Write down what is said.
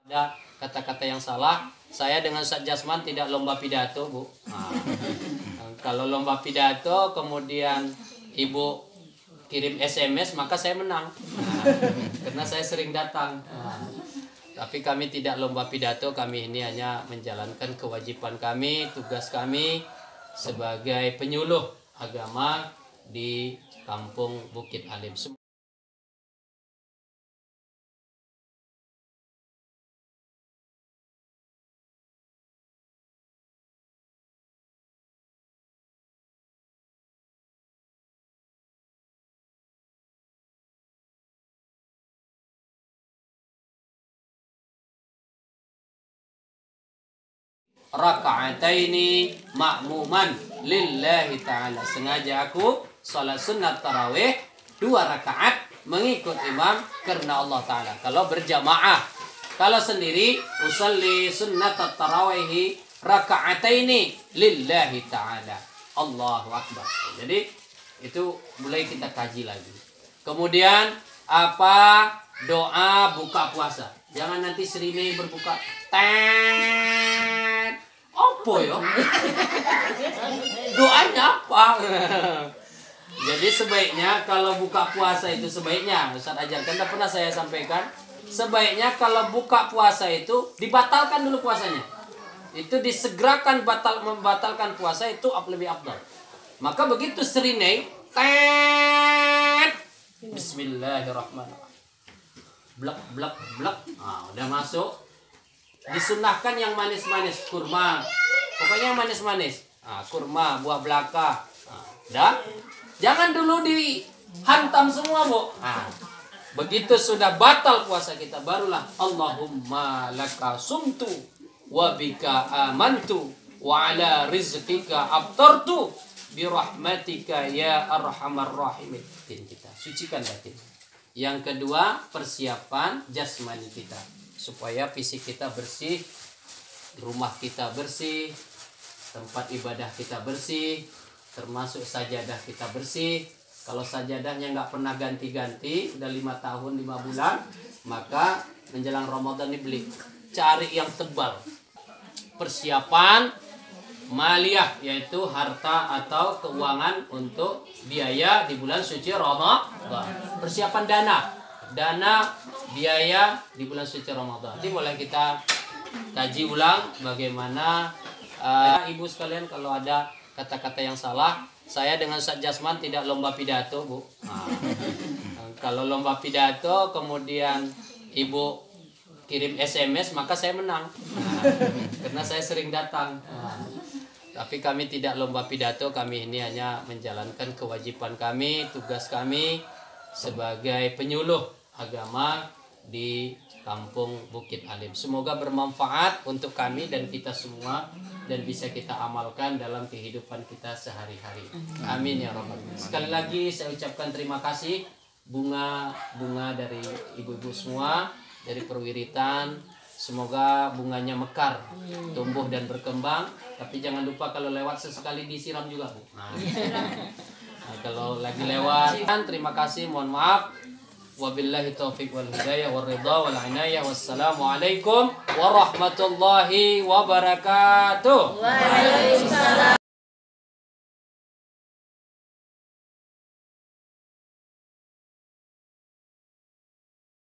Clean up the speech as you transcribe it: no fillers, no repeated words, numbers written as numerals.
Ada kata-kata yang salah, saya dengan Ustaz Jasman tidak lomba pidato, Bu. Kalau lomba pidato kemudian Ibu kirim SMS, maka saya menang. Karena saya sering datang. Tapi kami tidak lomba pidato, kami ini hanya menjalankan kewajiban kami, tugas kami sebagai penyuluh agama di Kampung Bukit Alim. Raka'ataini ma'muman lillahi ta'ala. Sengaja aku salat sunat tarawih 2 rakaat mengikut imam karena Allah Ta'ala. Kalau berjamaah, kalau sendiri usalli sunat tarawih raka'ataini lillahi ta'ala. Allahu Akbar. Jadi itu mulai kita kaji lagi. Kemudian apa doa buka puasa? Jangan nanti serine berbuka apa ya? Doanya apa? Jadi sebaiknya kalau buka puasa itu sebaiknya Ustaz ajarkan, tak pernah saya sampaikan. Sebaiknya kalau buka puasa itu dibatalkan dulu puasanya. Itu disegerakan membatalkan puasa itu lebih afdal. Maka begitu serine Bismillahirrahmanirrahim. Blek blek blek. Udah masuk. Disunahkan yang manis-manis, kurma. Pokoknya yang manis-manis. Kurma, buah belaka. Dah. Jangan dulu dihantam semua, Bu. Begitu sudah batal puasa kita, barulah Allahumma laka sumtu wa bika amantu wa ala rizqika aftartu birahmatika ya arhamar rahimin. Kita sucikan batin. Yang kedua, persiapan jasmani kita supaya fisik kita bersih, rumah kita bersih, tempat ibadah kita bersih, termasuk sajadah kita bersih. Kalau sajadahnya nggak pernah ganti-ganti, udah 5 tahun 5 bulan, maka menjelang Ramadan ini beli, cari yang tebal. Persiapan maliyah, yaitu harta atau keuangan untuk biaya di bulan suci Ramadan. Persiapan dana biaya di bulan suci Ramadan. Nanti boleh kita kaji ulang bagaimana ibu sekalian, kalau ada kata-kata yang salah, saya dengan Ustaz Jasman tidak lomba pidato, Bu. Kalau lomba pidato kemudian Ibu kirim SMS, maka saya menang. Karena saya sering datang. Tapi kami tidak lomba pidato, kami ini hanya menjalankan kewajiban kami, tugas kami sebagai penyuluh agama di Kampung Bukit Alim. Semoga bermanfaat untuk kami dan kita semua dan bisa kita amalkan dalam kehidupan kita sehari-hari. Amin ya rabbal alamin. Sekali lagi saya ucapkan terima kasih bunga dari ibu-ibu semua dari perwiritan. Semoga bunganya mekar, tumbuh dan berkembang. Tapi jangan lupa kalau lewat sesekali disiram juga, Bu. Kalau lagi lewat, terima kasih, mohon maaf. Wabillahi taufiq wal hidayah wal ridha wal inayah. Wassalamualaikum warahmatullahi wabarakatuh. Waalaikumsalam.